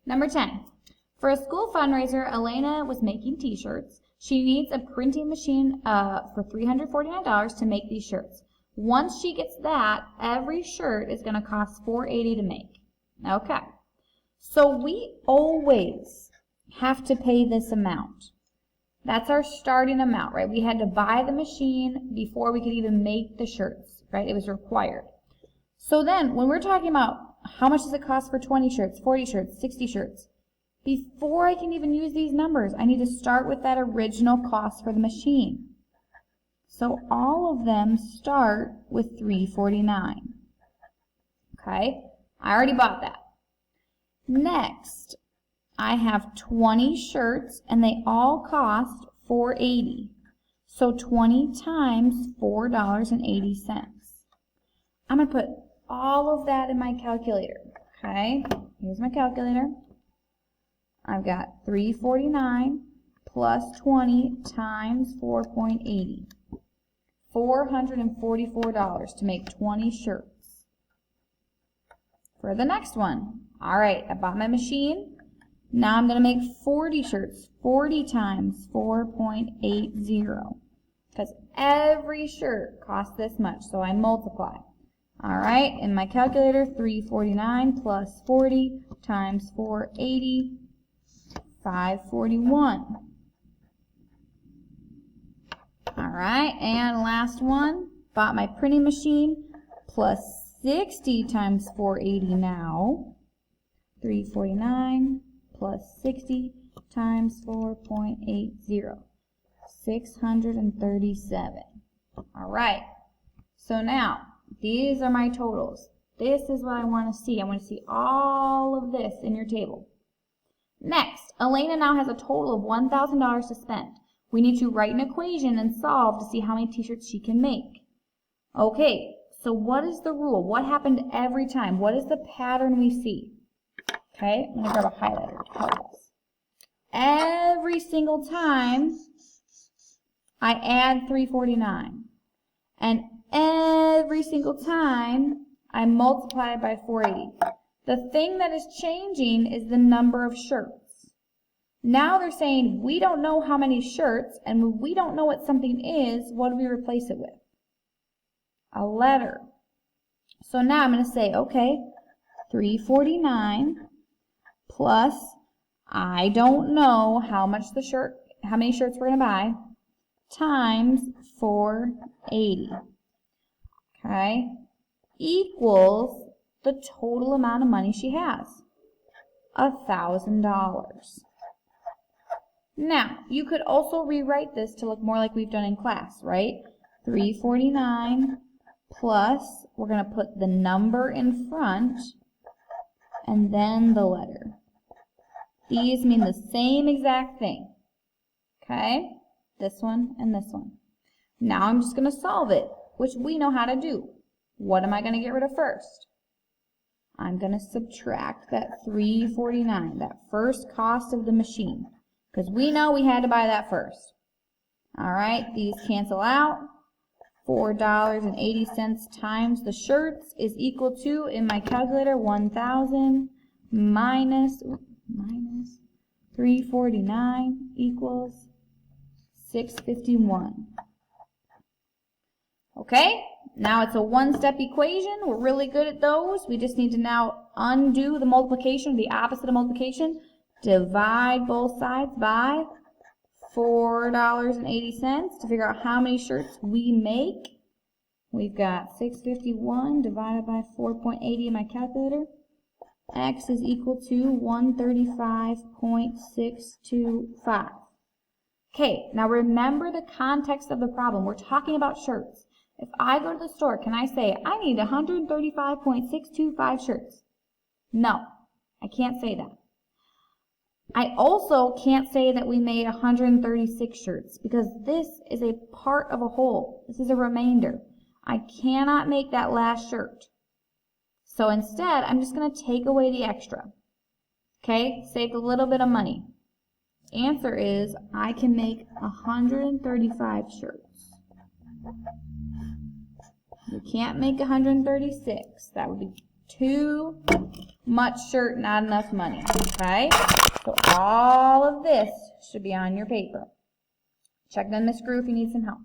Number 10. For a school fundraiser, Elena was making t-shirts. She needs a printing machine for $349 to make these shirts. Once she gets that, every shirt is going to cost $480 to make. Okay. So we always have to pay this amount. That's our starting amount, right? We had to buy the machine before we could even make the shirts, right? It was required. So then, when we're talking about how much does it cost for 20 shirts, 40 shirts, 60 shirts, before I can even use these numbers, I need to start with that original cost for the machine. So all of them start with $349. Okay? I already bought that. Next, I have 20 shirts, and they all cost $480. So 20 times $4.80. I'm going to put all of that in my calculator. Okay, here's my calculator. I've got $349 plus 20 times 4.80. $444 to make 20 shirts. For the next one, all right, I bought my machine. Now I'm going to make 40 shirts, 40 times 4.80, because every shirt costs this much, so I multiply. All right, in my calculator, $349 plus 40 times 480, $541. All right, and last one, bought my printing machine, plus 60 times 480 now, $349 plus 60 times 4.80, $637. All right, so now, these are my totals. This is what I want to see. I want to see all of this in your table. Next, Elena now has a total of $1,000 to spend. We need to write an equation and solve to see how many t-shirts she can make. Okay, so what is the rule? What happened every time? What is the pattern we see? Okay, I'm going to grab a highlighter to help us. Every single time, I add $349. And every single time, I multiply it by 480. The thing that is changing is the number of shirts. Now they're saying, we don't know how many shirts, and when we don't know what something is, what do we replace it with? A letter. So now I'm going to say, okay, $349 plus, I don't know how many shirts we're going to buy, times 480. Okay, equals the total amount of money she has, $1,000. Now, you could also rewrite this to look more like we've done in class, right? $349 plus, we're going to put the number in front, and then the letter. These mean the same exact thing. Okay? This one and this one. Now I'm just going to solve it, which we know how to do. What am I going to get rid of first? I'm going to subtract that $349, that first cost of the machine, because we know we had to buy that first. All right, these cancel out. $4.80 times the shirts is equal to, in my calculator, 1,000 minus $349 equals $651. Okay, now it's a one-step equation. We're really good at those. We just need to now undo the multiplication, the opposite of multiplication. Divide both sides by $4.80 to figure out how many shirts we make. We've got 651 divided by 4.80 in my calculator. X is equal to 135.625. Okay, now remember the context of the problem. We're talking about shirts. If I go to the store, can I say, I need 135.625 shirts? No, I can't say that. I also can't say that we made 136 shirts because this is a part of a whole. This is a remainder. I cannot make that last shirt. So instead, I'm just going to take away the extra. Okay, saved a little bit of money. Answer is, I can make 135 shirts. You can't make 136. That would be too much shirt, not enough money. Okay? So all of this should be on your paper. Check in Miss Grew if you need some help.